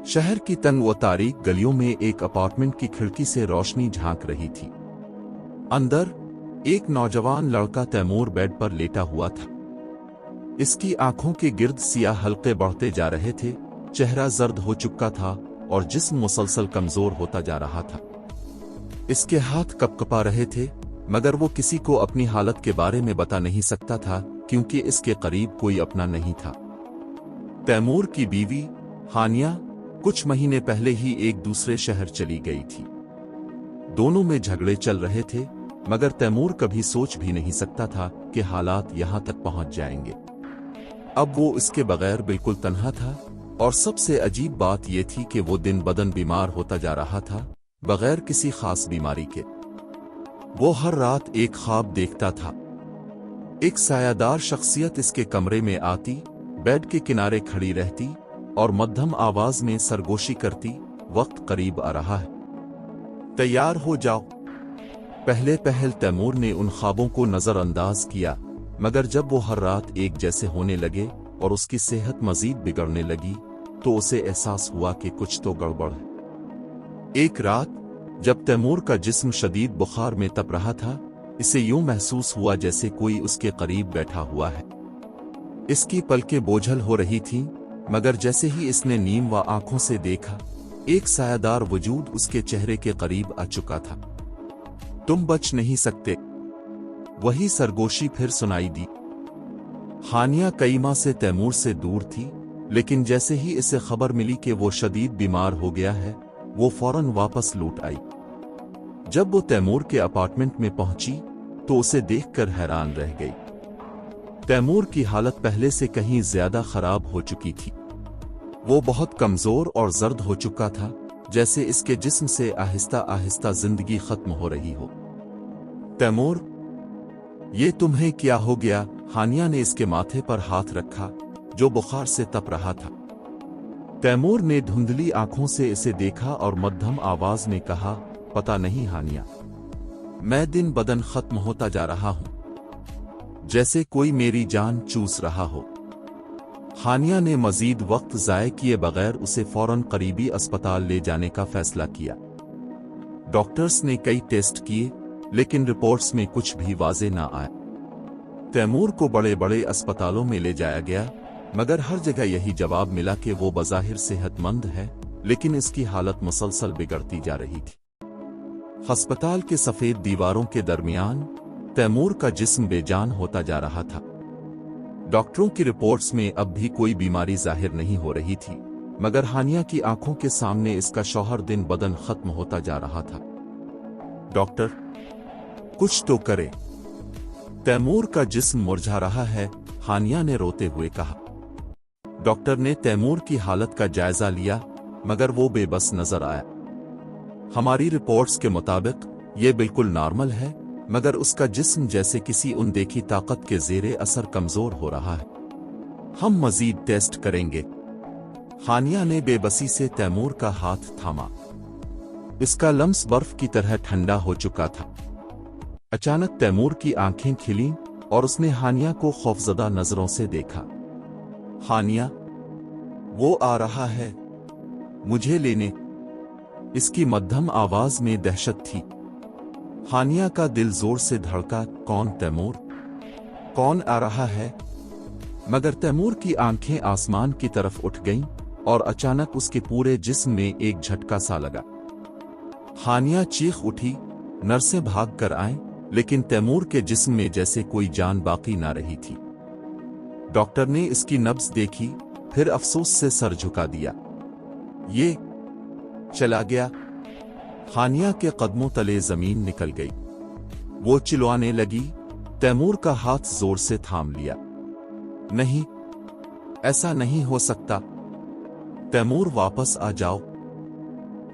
शहर की तंग व तारीक गलियों में एक अपार्टमेंट की खिड़की से रोशनी झांक रही थी। अंदर एक नौजवान लड़का तैमूर बेड पर लेटा हुआ था। इसकी आंखों के गिर्द सियाह हल्के बढ़ते जा रहे थे, चेहरा जर्द हो चुका था और जिस्म मुसलसल कमजोर होता जा रहा था। इसके हाथ कपकपा रहे थे, मगर वो किसी को अपनी हालत के बारे में बता नहीं सकता था क्योंकि इसके करीब कोई अपना नहीं था। तैमूर की बीवी हानिया कुछ महीने पहले ही एक दूसरे शहर चली गई थी। दोनों में झगड़े चल रहे थे, मगर तैमूर कभी सोच भी नहीं सकता था कि हालात यहां तक पहुंच जाएंगे। अब वो इसके बगैर बिल्कुल तन्हा था और सबसे अजीब बात यह थी कि वो दिन बदन बीमार होता जा रहा था, बगैर किसी खास बीमारी के। वो हर रात एक ख्वाब देखता था। एक सायादार शख्सियत इसके कमरे में आती, बेड के किनारे खड़ी रहती और मध्यम आवाज में सरगोशी करती, वक्त करीब आ रहा है, तैयार हो जाओ। पहले पहल तैमूर ने उन ख्वाबों को नजरअंदाज किया, मगर जब वो हर रात एक जैसे होने लगे और उसकी सेहत मजीद बिगड़ने लगी तो उसे एहसास हुआ कि कुछ तो गड़बड़ है। एक रात जब तैमूर का जिस्म शदीद बुखार में तप रहा था, इसे यूं महसूस हुआ जैसे कोई उसके करीब बैठा हुआ है। इसकी पलकें बोझल हो रही थीं, मगर जैसे ही इसने नीम व आंखों से देखा, एक सायादार वजूद उसके चेहरे के करीब आ चुका था। तुम बच नहीं सकते। वही सरगोशी फिर सुनाई दी। हानिया कई माह से तैमूर से दूर थी, लेकिन जैसे ही इसे खबर मिली कि वो शदीद बीमार हो गया है, वो फौरन वापस लौट आई। जब वो तैमूर के अपार्टमेंट में पहुंची तो उसे देखकर हैरान रह गई। तैमूर की हालत पहले से कहीं ज्यादा खराब हो चुकी थी। वो बहुत कमजोर और जर्द हो चुका था, जैसे इसके जिस्म से आहिस्ता आहिस्ता जिंदगी खत्म हो रही हो। तैमूर, ये तुम्हें क्या हो गया? हानिया ने इसके माथे पर हाथ रखा, जो बुखार से तप रहा था। तैमूर ने धुंधली आंखों से इसे देखा और मध्यम आवाज में कहा, पता नहीं हानिया, मैं दिन बदन खत्म होता जा रहा हूं, जैसे कोई मेरी जान चूस रहा हो। हानिया ने मजीद वक्त ज़ाय किए बगैर उसे फौरन करीबी अस्पताल ले जाने का फैसला किया। डॉक्टर्स ने कई टेस्ट किए, लेकिन रिपोर्ट्स में कुछ भी वाज़े ना आया। तैमूर को बड़े बड़े अस्पतालों में ले जाया गया, मगर हर जगह यही जवाब मिला कि वो बज़ाहिर सेहतमंद है, लेकिन इसकी हालत मुसलसल बिगड़ती जा रही थी। अस्पताल के सफेद दीवारों के दरमियान तैमूर का जिस्म बेजान होता जा रहा था। डॉक्टरों की रिपोर्ट्स में अब भी कोई बीमारी जाहिर नहीं हो रही थी, मगर हानिया की आंखों के सामने इसका शौहर दिन बदन खत्म होता जा रहा था। डॉक्टर, कुछ तो करे, तैमूर का जिस्म मुरझा रहा है, हानिया ने रोते हुए कहा। डॉक्टर ने तैमूर की हालत का जायजा लिया, मगर वो बेबस नजर आया। हमारी रिपोर्ट्स के मुताबिक ये बिल्कुल नॉर्मल है, मगर उसका जिस्म जैसे किसी अनदेखी ताकत के ज़ेरे असर कमजोर हो रहा है। हम मजीद टेस्ट करेंगे। हानिया ने बेबसी से तैमूर का हाथ थामा। इसका लम्स बर्फ की तरह ठंडा हो चुका था। अचानक तैमूर की आंखें खिलीं और उसने हानिया को खौफजदा नजरों से देखा। हानिया, वो आ रहा है, मुझे लेने। इसकी मध्यम आवाज में दहशत थी। हानिया का दिल जोर से धड़का। कौन? तैमूर? कौन आ रहा है? मगर तैमूर की आंखें आसमान की तरफ उठ गईं और अचानक उसके पूरे जिस्म में एक झटका सा लगा। हानिया चीख उठी। नर्सें भाग कर आईं, लेकिन तैमूर के जिस्म में जैसे कोई जान बाकी ना रही थी। डॉक्टर ने इसकी नब्ज देखी, फिर अफसोस से सर झुका दिया। ये चला गया। हानिया के कदमों तले जमीन निकल गई। वो चिल्लाने लगी। तैमूर का हाथ जोर से थाम लिया। नहीं, ऐसा नहीं हो सकता। तैमूर, वापस आ जाओ।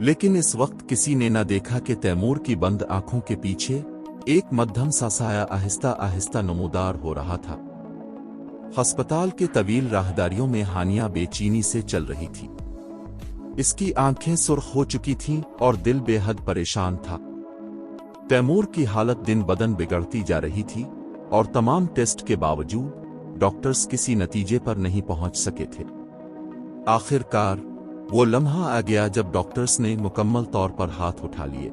लेकिन इस वक्त किसी ने न देखा कि तैमूर की बंद आंखों के पीछे एक मध्यम सा साया आहिस्ता आहिस्ता नमूदार हो रहा था। अस्पताल के तवील राहदारियों में हानिया बेचैनी से चल रही थी। इसकी आंखें सुर्ख हो चुकी थीं और दिल बेहद परेशान था। तैमूर की हालत दिन बदन बिगड़ती जा रही थी और तमाम टेस्ट के बावजूद डॉक्टर्स किसी नतीजे पर नहीं पहुंच सके थे। आखिरकार वो लम्हा आ गया जब डॉक्टर्स ने मुकम्मल तौर पर हाथ उठा लिए।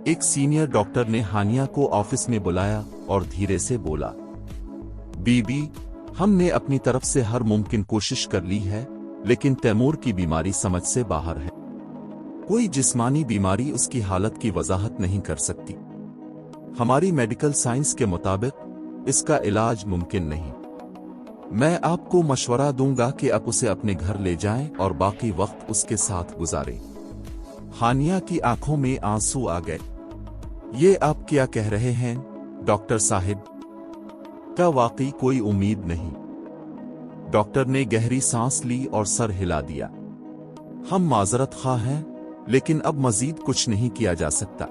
एक सीनियर डॉक्टर ने हानिया को ऑफिस में बुलाया और धीरे से बोला, बीबी, हमने अपनी तरफ से हर मुमकिन कोशिश कर ली है, लेकिन तैमूर की बीमारी समझ से बाहर है। कोई जिस्मानी बीमारी उसकी हालत की वजाहत नहीं कर सकती। हमारी मेडिकल साइंस के मुताबिक इसका इलाज मुमकिन नहीं। मैं आपको मशवरा दूंगा कि आप उसे अपने घर ले जाएं और बाकी वक्त उसके साथ गुजारें। हानिया की आंखों में आंसू आ गए। ये आप क्या कह रहे हैं डॉक्टर साहिब? क्या वाकई कोई उम्मीद नहीं? डॉक्टर ने गहरी सांस ली और सर हिला दिया। हम माजरत खा हैं, लेकिन अब मजीद कुछ नहीं किया जा सकता।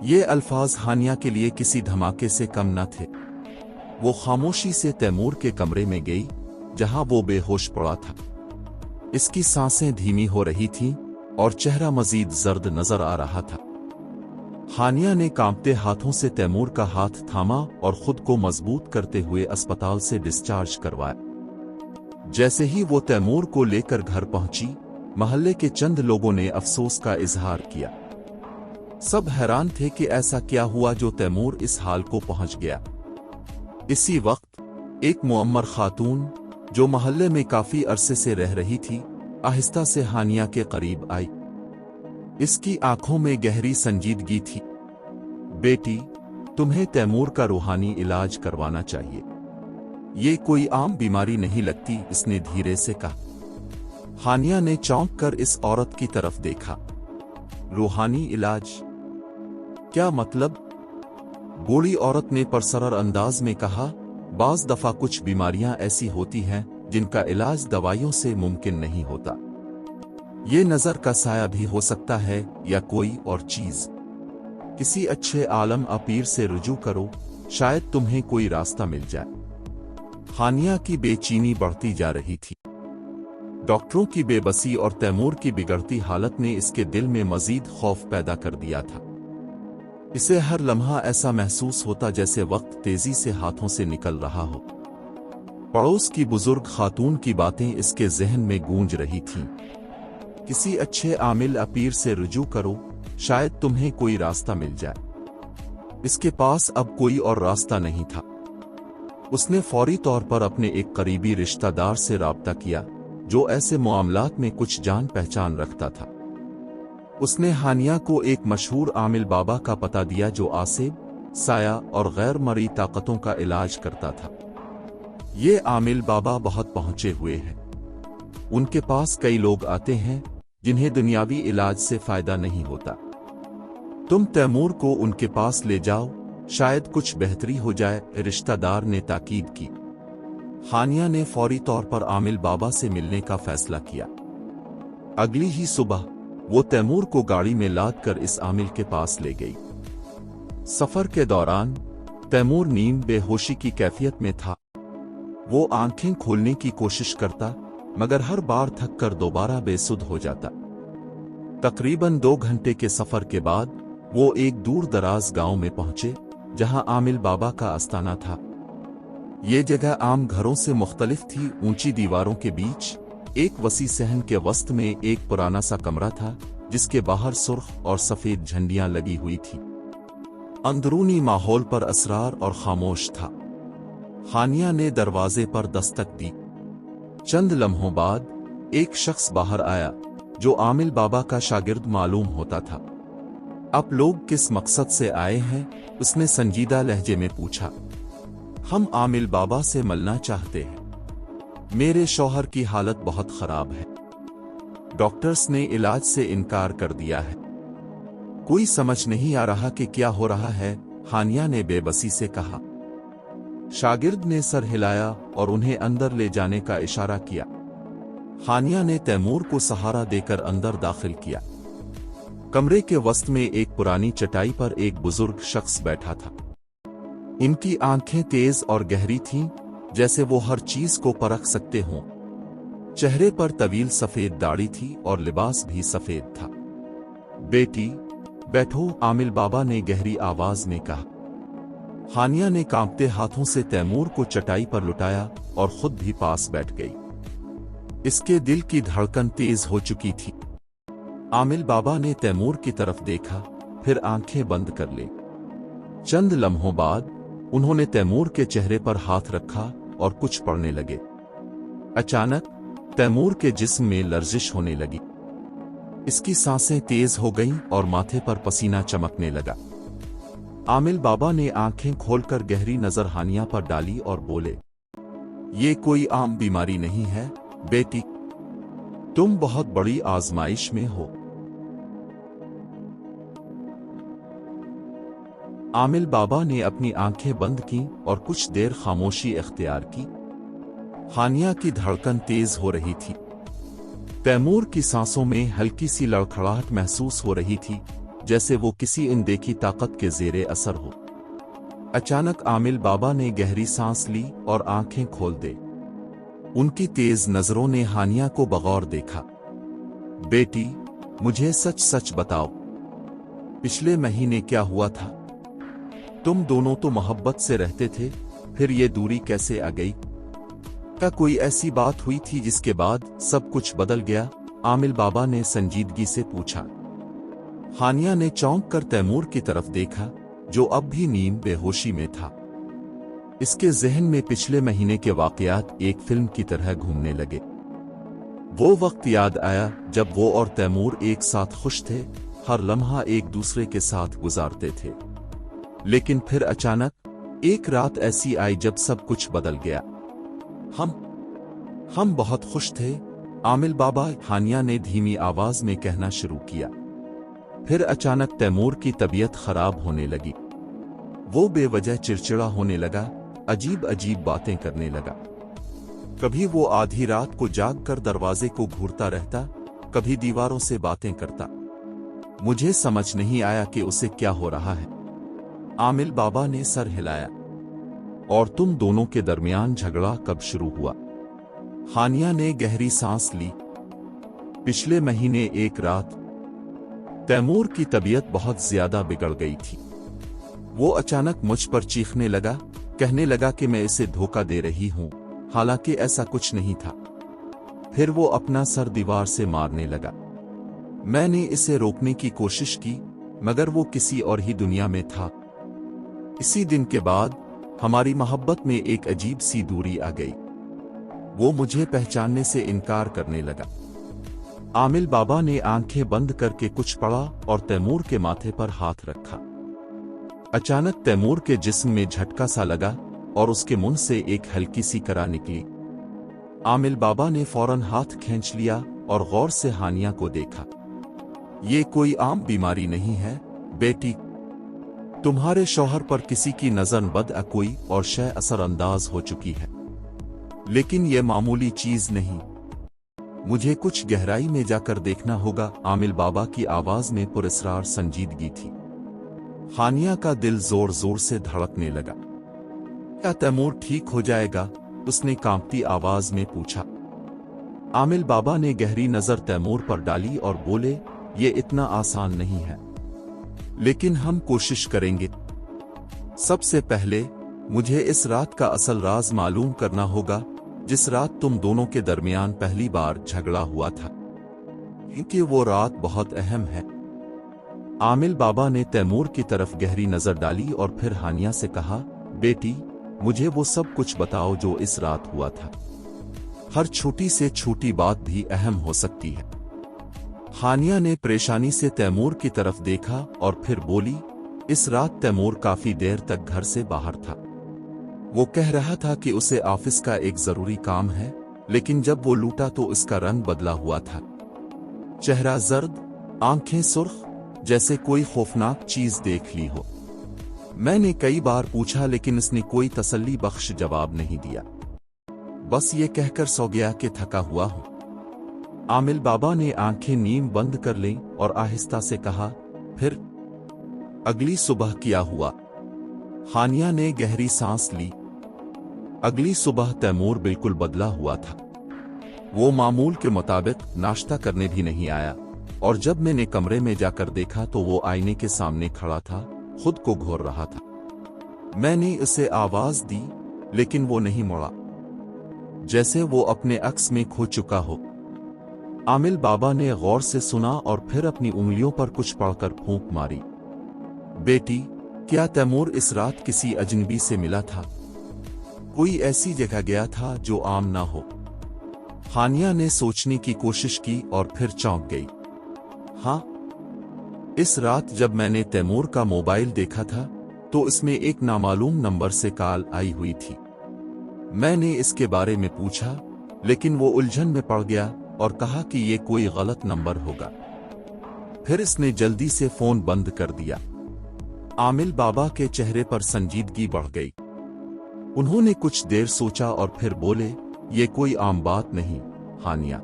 ये अल्फाज हानिया के लिए किसी धमाके से कम न थे। वो खामोशी से तैमूर के कमरे में गई, जहां वो बेहोश पड़ा था। इसकी सांसें धीमी हो रही थीं और चेहरा मजीद जर्द नजर आ रहा था। हानिया ने कांपते हाथों से तैमूर का हाथ थामा और खुद को मजबूत करते हुए अस्पताल से डिस्चार्ज करवाया। जैसे ही वो तैमूर को लेकर घर पहुंची, महल्ले के चंद लोगों ने अफसोस का इजहार किया। सब हैरान थे कि ऐसा क्या हुआ जो तैमूर इस हाल को पहुंच गया। इसी वक्त एक मुअम्मर खातून, जो महल्ले में काफी अरसे से रह रही थी, आहिस्ता से हानिया के करीब आई। इसकी आंखों में गहरी संजीदगी थी। बेटी, तुम्हें तैमूर का रूहानी इलाज करवाना चाहिए। ये कोई आम बीमारी नहीं लगती, इसने धीरे से कहा। हानिया ने चौंक कर इस औरत की तरफ देखा। रूहानी इलाज? क्या मतलब? बूढ़ी औरत ने परसरर अंदाज में कहा, बाज दफा कुछ बीमारियां ऐसी होती हैं जिनका इलाज दवाइयों से मुमकिन नहीं होता। ये नजर का साया भी हो सकता है या कोई और चीज। किसी अच्छे आलम अपीर से रुजू करो, शायद तुम्हें कोई रास्ता मिल जाए। हानिया की बेचैनी बढ़ती जा रही थी। डॉक्टरों की बेबसी और तैमूर की बिगड़ती हालत ने इसके दिल में मजीद खौफ पैदा कर दिया था। इसे हर लम्हा ऐसा महसूस होता जैसे वक्त तेजी से हाथों से निकल रहा हो। पड़ोस की बुजुर्ग खातून की बातें इसके जहन में गूंज रही थीं। किसी अच्छे आमिल अपीर से रुजू करो, शायद तुम्हें कोई रास्ता मिल जाए। इसके पास अब कोई और रास्ता नहीं था। उसने फौरी तौर पर अपने एक करीबी रिश्तेदार से राब्ता किया, जो ऐसे मामलात में कुछ जान पहचान रखता था। उसने हानिया को एक मशहूर आमिल बाबा का पता दिया, जो आसिब, साया और गैर मरी ताकतों का इलाज करता था। ये आमिल बाबा बहुत पहुंचे हुए हैं। उनके पास कई लोग आते हैं जिन्हें दुनियावी इलाज से फायदा नहीं होता। तुम तैमूर को उनके पास ले जाओ, शायद कुछ बेहतरी हो जाए, रिश्तेदार ने ताकीद की। हानिया ने फौरी तौर पर आमिल बाबा से मिलने का फैसला किया। अगली ही सुबह वो तैमूर को गाड़ी में लाद कर इस आमिल के पास ले गई। सफर के दौरान तैमूर नींद बेहोशी की कैफियत में था। वो आंखें खोलने की कोशिश करता, मगर हर बार थक कर दोबारा बेसुध हो जाता। तकरीबन 2 घंटे के सफर के बाद वो एक दूर दराज गांव में पहुंचे, जहां आमिल बाबा का आस्ताना था। ये जगह आम घरों से मुख्तलिफ थी। ऊंची दीवारों के बीच एक वसी सहन के वस्त में एक पुराना सा कमरा था, जिसके बाहर सुर्ख और सफेद झंडियां लगी हुई थी। अंदरूनी माहौल पर असरार और खामोश था। हानिया ने दरवाजे पर दस्तक दी। चंद लम्हों बाद एक शख्स बाहर आया, जो आमिल बाबा का शागिर्द मालूम होता था। आप लोग किस मकसद से आए हैं? उसने संजीदा लहजे में पूछा। हम आमिल बाबा से मिलना चाहते हैं। मेरे शौहर की हालत बहुत खराब है। डॉक्टर्स ने इलाज से इनकार कर दिया है। कोई समझ नहीं आ रहा कि क्या हो रहा है, हानिया ने बेबसी से कहा। शागिर्द ने सर हिलाया और उन्हें अंदर ले जाने का इशारा किया। हानिया ने तैमूर को सहारा देकर अंदर दाखिल किया। कमरे के वस्त में एक पुरानी चटाई पर एक बुजुर्ग शख्स बैठा था। इनकी आंखें तेज और गहरी थीं, जैसे वो हर चीज को परख सकते हों। चेहरे पर तवील सफेद दाढ़ी थी और लिबास भी सफेद था। बेटी, बैठो, आमिल बाबा ने गहरी आवाज में कहा। हानिया ने कांपते हाथों से तैमूर को चटाई पर लुटाया और खुद भी पास बैठ गई। इसके दिल की धड़कन तेज हो चुकी थी। आमिल बाबा ने तैमूर की तरफ देखा, फिर आंखें बंद कर ली। चंद लम्हों बाद उन्होंने तैमूर के चेहरे पर हाथ रखा और कुछ पढ़ने लगे। अचानक तैमूर के जिस्म में लर्जिश होने लगी। इसकी सांसें तेज हो गईं और माथे पर पसीना चमकने लगा। आमिल बाबा ने आंखें खोलकर गहरी नजर हानिया पर डाली और बोले, ये कोई आम बीमारी नहीं है बेटी, तुम बहुत बड़ी आजमाइश में हो। आमिल बाबा ने अपनी आंखें बंद की और कुछ देर खामोशी इख्तियार की। हानिया की धड़कन तेज हो रही थी। तैमूर की सांसों में हल्की सी लड़खड़ाहट महसूस हो रही थी, जैसे वो किसी अनदेखी ताकत के जेरे असर हो। अचानक आमिल बाबा ने गहरी सांस ली और आंखें खोल दे। उनकी तेज नजरों ने हानिया को बगौर देखा। बेटी, मुझे सच सच बताओ, पिछले महीने क्या हुआ था? तुम दोनों तो मोहब्बत से रहते थे, फिर ये दूरी कैसे आ गई? क्या कोई ऐसी बात हुई थी जिसके बाद सब कुछ बदल गया? आमिल बाबा ने संजीदगी से पूछा। हानिया ने चौंक कर तैमूर की तरफ देखा, जो अब भी नीम बेहोशी में था। इसके जहन में पिछले महीने के वाकयात एक फिल्म की तरह घूमने लगे। वो वक्त याद आया जब वो और तैमूर एक साथ खुश थे, हर लम्हा एक दूसरे के साथ गुजारते थे। लेकिन फिर अचानक एक रात ऐसी आई जब सब कुछ बदल गया। हम बहुत खुश थे, आमिल बाबा, हानिया ने धीमी आवाज में कहना शुरू किया। फिर अचानक तैमूर की तबीयत खराब होने लगी। वो बेवजह चिड़चिड़ा होने लगा, अजीब अजीब बातें करने लगा। कभी वो आधी रात को जागकर दरवाजे को घूरता रहता, कभी दीवारों से बातें करता। मुझे समझ नहीं आया कि उसे क्या हो रहा है। आमिल बाबा ने सर हिलाया। और तुम दोनों के दरमियान झगड़ा कब शुरू हुआ? हानिया ने गहरी सांस ली। पिछले महीने एक रात तैमूर की तबीयत बहुत ज्यादा बिगड़ गई थी। वो अचानक मुझ पर चीखने लगा, कहने लगा कि मैं इसे धोखा दे रही हूं, हालांकि ऐसा कुछ नहीं था। फिर वो अपना सर दीवार से मारने लगा। मैंने इसे रोकने की कोशिश की, मगर वो किसी और ही दुनिया में था। इसी दिन के बाद हमारी मोहब्बत में एक अजीब सी दूरी आ गई। वो मुझे पहचानने से इनकार करने लगा। आमिल बाबा ने आंखें बंद करके कुछ पढ़ा और तैमूर के माथे पर हाथ रखा। अचानक तैमूर के जिस्म में झटका सा लगा और उसके मुंह से एक हल्की सी करा निकली। आमिल बाबा ने फौरन हाथ खींच लिया और गौर से हानिया को देखा। ये कोई आम बीमारी नहीं है बेटी, तुम्हारे शौहर पर किसी की नजर बद कोई और शय असरअंदाज हो चुकी है। लेकिन यह मामूली चीज नहीं, मुझे कुछ गहराई में जाकर देखना होगा। आमिल बाबा की आवाज में पुरस्रार संजीदगी थी। हानिया का दिल जोर जोर से धड़कने लगा। क्या तैमूर ठीक हो जाएगा? उसने कांपती आवाज में पूछा। आमिल बाबा ने गहरी नजर तैमूर पर डाली और बोले, ये इतना आसान नहीं है, लेकिन हम कोशिश करेंगे। सबसे पहले मुझे इस रात का असल राज मालूम करना होगा, जिस रात तुम दोनों के दरमियान पहली बार झगड़ा हुआ था, क्योंकि वो रात बहुत अहम है। आमिल बाबा ने तैमूर की तरफ गहरी नजर डाली और फिर हानिया से कहा, बेटी, मुझे वो सब कुछ बताओ जो इस रात हुआ था। हर छोटी से छोटी बात भी अहम हो सकती है। हानिया ने परेशानी से तैमूर की तरफ देखा और फिर बोली, इस रात तैमूर काफी देर तक घर से बाहर था। वो कह रहा था कि उसे ऑफिस का एक जरूरी काम है, लेकिन जब वो लूटा तो इसका रंग बदला हुआ था। चेहरा जर्द, आंखें सुर्ख, जैसे कोई खौफनाक चीज देख ली हो। मैंने कई बार पूछा, लेकिन इसने कोई तसल्ली बख्श जवाब नहीं दिया। बस ये कहकर सो गया कि थका हुआ हूं। आमिल बाबा ने आंखें नीम बंद कर लीं और आहिस्ता से कहा, फिर अगली सुबह क्या हुआ? हानिया ने गहरी सांस ली। अगली सुबह तैमूर बिल्कुल बदला हुआ था। वो मामूल के मुताबिक नाश्ता करने भी नहीं आया, और जब मैंने कमरे में जाकर देखा तो वो आईने के सामने खड़ा था, खुद को घोर रहा था। मैंने उसे आवाज दी, लेकिन वो नहीं मुड़ा। जैसे वो अपने अक्स में खो चुका हो। आमिल बाबा ने गौर से सुना और फिर अपनी उंगलियों पर कुछ पढ़कर फूंक मारी। बेटी, क्या तैमूर इस रात किसी अजनबी से मिला था? कोई ऐसी जगह गया था जो आम ना हो? हानिया ने सोचने की कोशिश की और फिर चौंक गई। हाँ, इस रात जब मैंने तैमूर का मोबाइल देखा था तो इसमें एक नामालूम नंबर से कॉल आई हुई थी। मैंने इसके बारे में पूछा, लेकिन वो उलझन में पड़ गया और कहा कि ये कोई गलत नंबर होगा। फिर इसने जल्दी से फोन बंद कर दिया। आमिल बाबा के चेहरे पर संजीदगी बढ़ गई। उन्होंने कुछ देर सोचा और फिर बोले, ये कोई आम बात नहीं हानिया।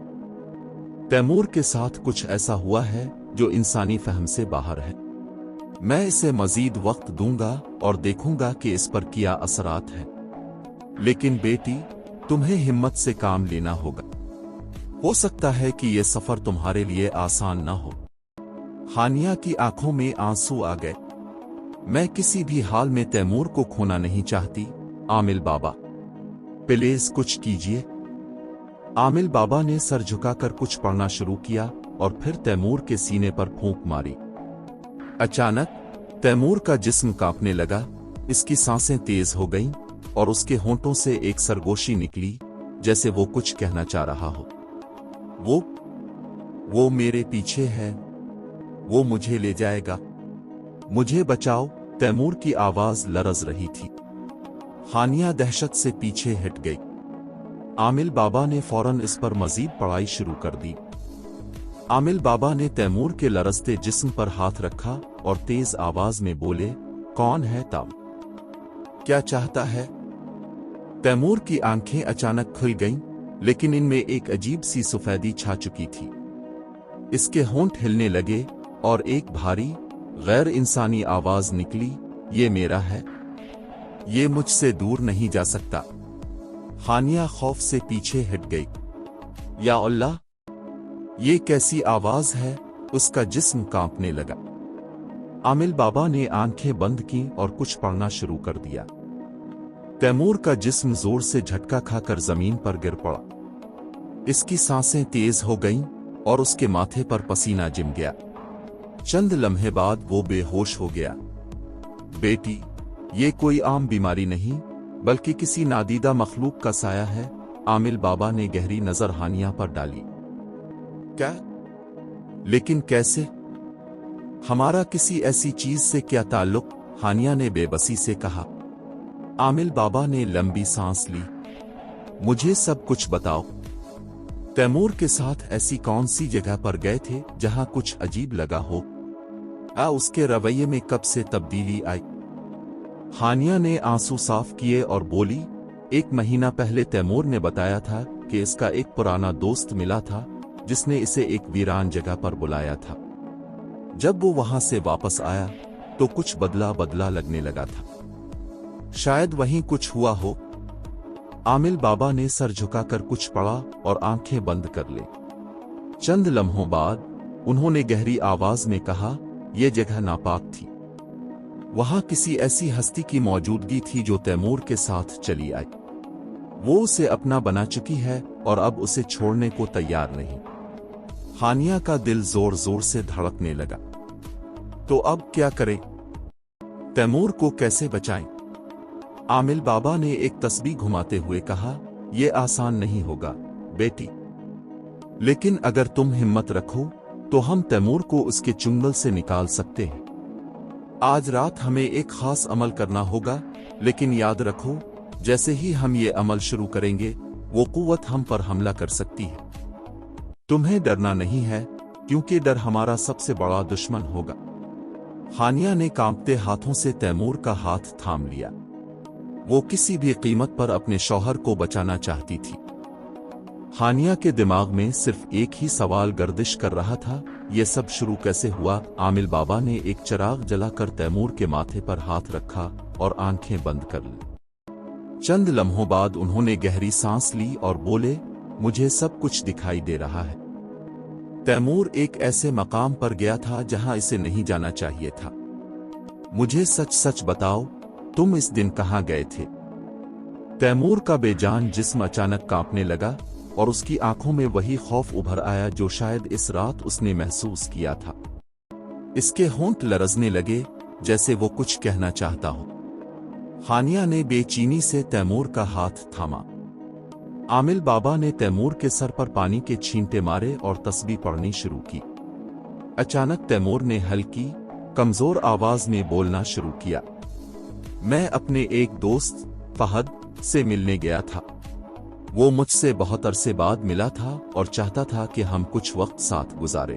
तैमूर के साथ कुछ ऐसा हुआ है जो इंसानी फहम से बाहर है। मैं इसे मजीद वक्त दूंगा और देखूंगा कि इस पर क्या असरात हैं। लेकिन बेटी, तुम्हें हिम्मत से काम लेना होगा। हो सकता है कि यह सफर तुम्हारे लिए आसान ना हो। हानिया की आंखों में आंसू आ गए। मैं किसी भी हाल में तैमूर को खोना नहीं चाहती आमिल बाबा, प्लीज कुछ कीजिए। आमिल बाबा ने सर झुकाकर कुछ पढ़ना शुरू किया और फिर तैमूर के सीने पर फूंक मारी। अचानक तैमूर का जिस्म कांपने लगा, इसकी सांसें तेज हो गईं और उसके होंठों से एक सरगोशी निकली, जैसे वो कुछ कहना चाह रहा हो। वो मेरे पीछे है, वो मुझे ले जाएगा, मुझे बचाओ। तैमूर की आवाज लरज रही थी। हानिया दहशत से पीछे हट गई। आमिल बाबा ने फौरन इस पर मजीद पढ़ाई शुरू कर दी। आमिल बाबा ने तैमूर के लरजते जिस्म पर हाथ रखा और तेज आवाज में बोले, कौन है तब? क्या चाहता है? तैमूर की आंखें अचानक खुल गईं, लेकिन इनमें एक अजीब सी सफेदी छा चुकी थी। इसके होंठ हिलने लगे और एक भारी गैर इंसानी आवाज निकली, ये मेरा है, ये मुझसे दूर नहीं जा सकता। हानिया खौफ से पीछे हट गई। या अल्लाह, ये कैसी आवाज है? उसका जिस्म कांपने लगा। आमिल बाबा ने आंखें बंद की और कुछ पढ़ना शुरू कर दिया। तैमूर का जिस्म जोर से झटका खाकर जमीन पर गिर पड़ा। इसकी सांसें तेज हो गईं और उसके माथे पर पसीना जिम गया। चंद लम्हे बाद वो बेहोश हो गया। बेटी, ये कोई आम बीमारी नहीं, बल्कि किसी नादीदा मखलूक का साया है। आमिल बाबा ने गहरी नजर हानिया पर डाली। क्या? लेकिन कैसे? हमारा किसी ऐसी चीज से क्या ताल्लुक? हानिया ने बेबसी से कहा। आमिल बाबा ने लंबी सांस ली। मुझे सब कुछ बताओ। तैमूर के साथ ऐसी कौन सी जगह पर गए थे जहां कुछ अजीब लगा हो? उसके रवैये में कब से तब्दीली आई? हानिया ने आंसू साफ किए और बोली, 1 महीना पहले तैमूर ने बताया था कि इसका एक पुराना दोस्त मिला था जिसने इसे एक वीरान जगह पर बुलाया था। जब वो वहां से वापस आया तो कुछ बदला बदला लगने लगा था। शायद वहीं कुछ हुआ हो। आमिल बाबा ने सर झुकाकर कुछ पढ़ा और आंखें बंद कर ली। चंद लम्हों बाद उन्होंने गहरी आवाज में कहा, यह जगह नापाक थी। वहां किसी ऐसी हस्ती की मौजूदगी थी जो तैमूर के साथ चली आई। वो उसे अपना बना चुकी है और अब उसे छोड़ने को तैयार नहीं। हानिया का दिल जोर जोर से धड़कने लगा। तो अब क्या करें? तैमूर को कैसे बचाएं? आमिल बाबा ने एक तस्बीह घुमाते हुए कहा, यह आसान नहीं होगा बेटी, लेकिन अगर तुम हिम्मत रखो तो हम तैमूर को उसके चुंगल से निकाल सकते हैं। आज रात हमें एक खास अमल करना होगा, लेकिन याद रखो, जैसे ही हम ये अमल शुरू करेंगे वो कुव्वत हम पर हमला कर सकती है। तुम्हें डरना नहीं है, क्योंकि डर हमारा सबसे बड़ा दुश्मन होगा। हानिया ने कांपते हाथों से तैमूर का हाथ थाम लिया। वो किसी भी कीमत पर अपने शौहर को बचाना चाहती थी। हानिया के दिमाग में सिर्फ एक ही सवाल गर्दिश कर रहा था, यह सब शुरू कैसे हुआ? आमिल बाबा ने एक चिराग जलाकर तैमूर के माथे पर हाथ रखा और आंखें बंद कर ली। चंद लम्हों बाद उन्होंने गहरी सांस ली और बोले, मुझे सब कुछ दिखाई दे रहा है। तैमूर एक ऐसे मकाम पर गया था जहां इसे नहीं जाना चाहिए था। मुझे सच सच बताओ, तुम इस दिन कहां गए थे? तैमूर का बेजान जिस्म अचानक कांपने लगा और उसकी आंखों में वही खौफ उभर आया जो शायद इस रात उसने महसूस किया था। इसके होंठ लरजने लगे जैसे वो कुछ कहना चाहता हो। हानिया ने बेचैनी से तैमूर का हाथ थामा। आमिल बाबा ने तैमूर के सर पर पानी के छींटे मारे और तस्बीह पढ़नी शुरू की। अचानक तैमूर ने हल्की कमजोर आवाज में बोलना शुरू किया। मैं अपने एक दोस्त फहद से मिलने गया था। वो मुझसे बहुत अरसे बाद मिला था और चाहता था कि हम कुछ वक्त साथ गुजारे।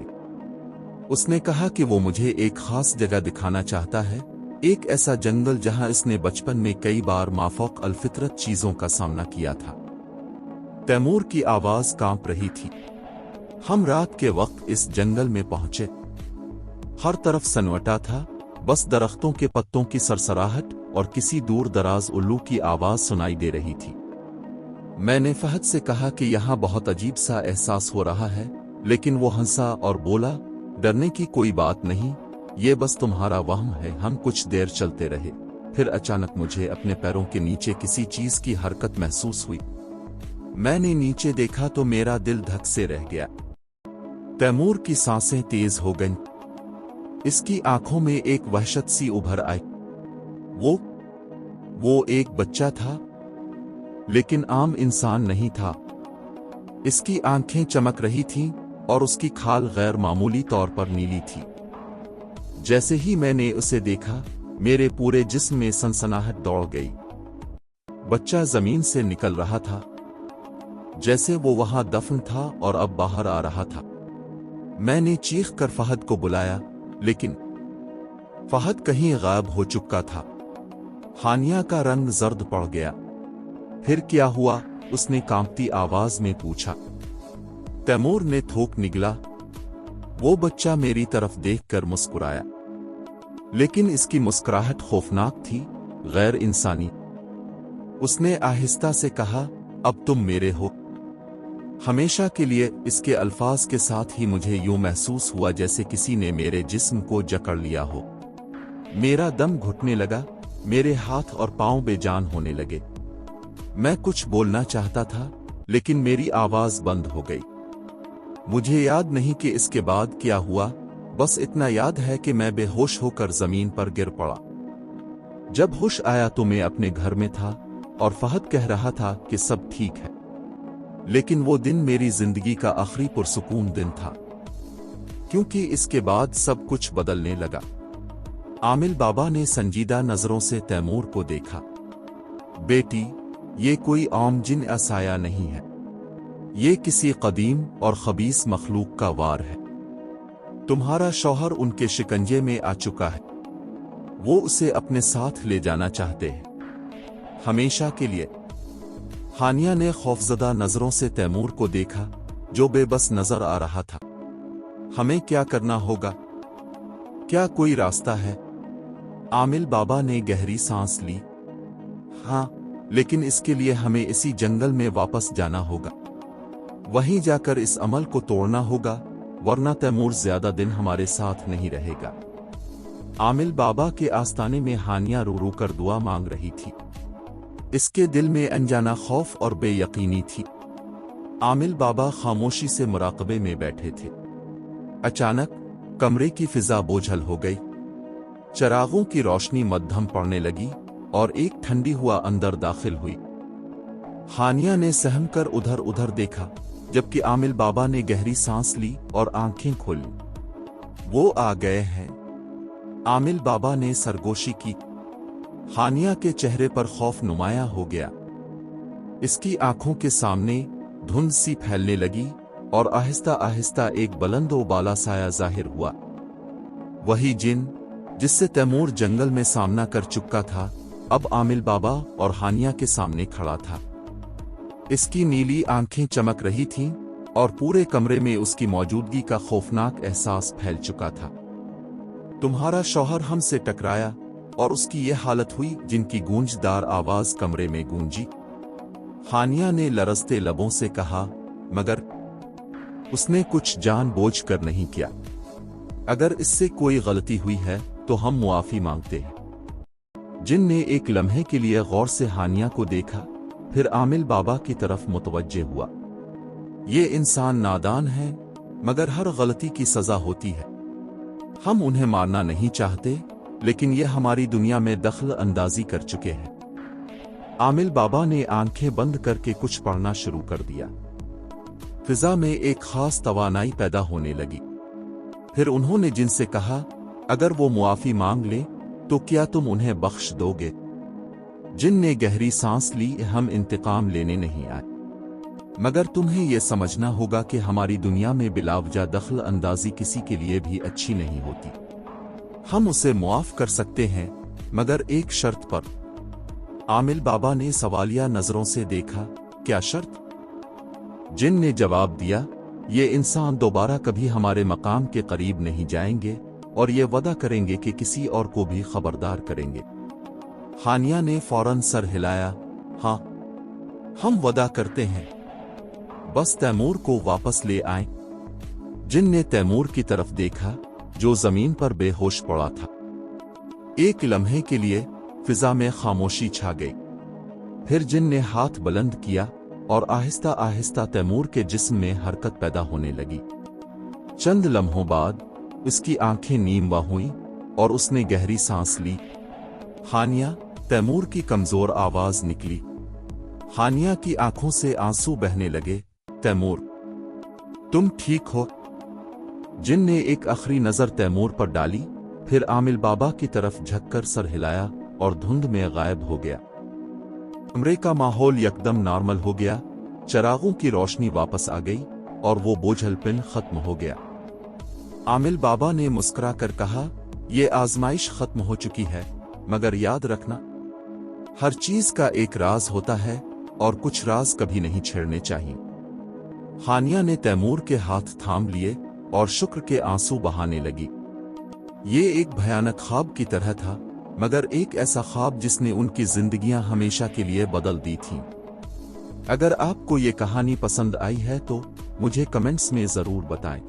उसने कहा कि वो मुझे एक खास जगह दिखाना चाहता है, एक ऐसा जंगल जहां इसने बचपन में कई बार माफौक अलफितरत चीजों का सामना किया था। तैमूर की आवाज कांप रही थी। हम रात के वक्त इस जंगल में पहुंचे। हर तरफ सन्नाटा था, बस दरख्तों के पत्तों की सरसराहट और किसी दूर दराज उल्लू की आवाज सुनाई दे रही थी। मैंने फहद से कहा कि यहां बहुत अजीब सा एहसास हो रहा है, लेकिन वो हंसा और बोला, डरने की कोई बात नहीं, ये बस तुम्हारा वहम है। हम कुछ देर चलते रहे, फिर अचानक मुझे अपने पैरों के नीचे किसी चीज की हरकत महसूस हुई। मैंने नीचे देखा तो मेरा दिल धक से रह गया। तैमूर की सांसें तेज हो गईं। इसकी आंखों में एक वहशत सी उभर आई। वो एक बच्चा था, लेकिन आम इंसान नहीं था। इसकी आंखें चमक रही थीं और उसकी खाल गैर मामूली तौर पर नीली थी। जैसे ही मैंने उसे देखा, मेरे पूरे जिस्म में सनसनाहट दौड़ गई। बच्चा जमीन से निकल रहा था, जैसे वो वहां दफन था और अब बाहर आ रहा था। मैंने चीख कर फहद को बुलाया, लेकिन फहद कहीं गायब हो चुका था। हानिया का रंग जर्द पड़ गया। फिर क्या हुआ? उसने कांपती आवाज में पूछा। तैमूर ने थोक निगला। वो बच्चा मेरी तरफ देखकर मुस्कुराया, लेकिन इसकी मुस्कुराहट खौफनाक थी, गैर इंसानी। उसने आहिस्ता से कहा, अब तुम मेरे हो, हमेशा के लिए। इसके अल्फाज के साथ ही मुझे यूं महसूस हुआ जैसे किसी ने मेरे जिस्म को जकड़ लिया हो। मेरा दम घुटने लगा, मेरे हाथ और पांव बेजान होने लगे। मैं कुछ बोलना चाहता था, लेकिन मेरी आवाज बंद हो गई। मुझे याद नहीं कि इसके बाद क्या हुआ, बस इतना याद है कि मैं बेहोश होकर जमीन पर गिर पड़ा। जब होश आया तो मैं अपने घर में था और फहद कह रहा था कि सब ठीक है। लेकिन वो दिन मेरी जिंदगी का आखिरी पुरसुकून दिन था, क्योंकि इसके बाद सब कुछ बदलने लगा। आमिल बाबा ने संजीदा नजरों से तैमूर को देखा। बेटी, ये कोई आम जिन या साया नहीं है, ये किसी कदीम और खबीस मखलूक का वार है। तुम्हारा शौहर उनके शिकंजे में आ चुका है। वो उसे अपने साथ ले जाना चाहते हैं, हमेशा के लिए। हानिया ने खौफजदा नजरों से तैमूर को देखा, जो बेबस नजर आ रहा था। हमें क्या करना होगा? क्या कोई रास्ता है? आमिल बाबा ने गहरी सांस ली। हाँ, लेकिन इसके लिए हमें इसी जंगल में वापस जाना होगा। वहीं जाकर इस अमल को तोड़ना होगा, वरना तैमूर ज्यादा दिन हमारे साथ नहीं रहेगा। आमिल बाबा के आस्ताने में हानिया रो रो कर दुआ मांग रही थी। इसके दिल में अनजाना खौफ और बेयकीनी थी। आमिल बाबा खामोशी से मुराकबे में बैठे थे। अचानक कमरे की फिजा बोझल हो गई। चिरागों की रोशनी मध्यम पड़ने लगी और एक ठंडी हवा अंदर दाखिल हुई। हानिया ने सहम कर उधर उधर देखा, जबकि आमिल बाबा ने गहरी सांस ली और आंखें खोली। वो आ गए हैं। आमिल बाबा ने सरगोशी की। हानिया के चेहरे पर खौफ नुमाया हो गया। इसकी आंखों के सामने धुंध सी फैलने लगी और आहिस्ता आहिस्ता एक बुलंद व बाला साया जाहिर हुआ। वही जिन जिससे तैमूर जंगल में सामना कर चुका था, अब आमिल बाबा और हानिया के सामने खड़ा था। इसकी नीली आंखें चमक रही थीं और पूरे कमरे में उसकी मौजूदगी का खौफनाक एहसास फैल चुका था। तुम्हारा शौहर हमसे टकराया और उसकी ये हालत हुई, जिनकी गूंजदार आवाज कमरे में गूंजी। हानिया ने लरजते लबों से कहा, मगर उसने कुछ जानबूझकर नहीं किया। अगर इससे कोई गलती हुई है तो हम मुआफी मांगते हैं। जिन ने एक लम्हे के लिए गौर से हानिया को देखा, फिर आमिल बाबा की तरफ मुतवज्जे हुआ। ये इंसान नादान है, मगर हर गलती की सजा होती है। हम उन्हें मारना नहीं चाहते, लेकिन ये हमारी दुनिया में दखल अंदाजी कर चुके हैं। आमिल बाबा ने आंखें बंद करके कुछ पढ़ना शुरू कर दिया। फिजा में एक खास तवानाई पैदा होने लगी। फिर उन्होंने जिनसे कहा, अगर वो मुआफी मांग ले तो क्या तुम उन्हें बख्श दोगे? जिन ने गहरी सांस ली, हम इंतकाम लेने नहीं आए, मगर तुम्हें यह समझना होगा कि हमारी दुनिया में बिलावजा दखल अंदाजी किसी के लिए भी अच्छी नहीं होती। हम उसे मुआफ कर सकते हैं, मगर एक शर्त पर। आमिल बाबा ने सवालिया नजरों से देखा, क्या शर्त? जिन ने जवाब दिया, ये इंसान दोबारा कभी हमारे मकाम के करीब नहीं जाएंगे और ये वदा करेंगे कि किसी और को भी खबरदार करेंगे। हानिया ने फौरन सर हिलाया, हाँ, हम वदा करते हैं, बस तैमूर को वापस ले आएं। जिन ने तैमूर की तरफ देखा, जो जमीन पर बेहोश पड़ा था। एक लम्हे के लिए फिजा में खामोशी छा गई। फिर जिन ने हाथ बुलंद किया और आहिस्ता आहिस्ता तैमूर के जिस्म में हरकत पैदा होने लगी। चंद लम्हों बाद उसकी आंखें नीमवा हुईं और उसने गहरी सांस ली। हानिया, तैमूर की कमजोर आवाज निकली। हानिया की आंखों से आंसू बहने लगे। तैमूर, तुम ठीक हो? जिन ने एक आखिरी नजर तैमूर पर डाली, फिर आमिल बाबा की तरफ झुककर सर हिलाया और धुंध में गायब हो गया। कमरे का माहौल यकदम नॉर्मल हो गया। चरागों की रोशनी वापस आ गई और वो बोझलपन खत्म हो गया। आमिल बाबा ने मुस्कुरा कर कहा, ये आजमाइश खत्म हो चुकी है, मगर याद रखना, हर चीज का एक राज होता है और कुछ राज कभी नहीं छेड़ने चाहिए। हानिया ने तैमूर के हाथ थाम लिए और शुक्र के आंसू बहाने लगी। ये एक भयानक ख्वाब की तरह था, मगर एक ऐसा ख्वाब जिसने उनकी जिंदगियां हमेशा के लिए बदल दी थीं। अगर आपको ये कहानी पसंद आई है तो मुझे कमेंट्स में जरूर बताएं।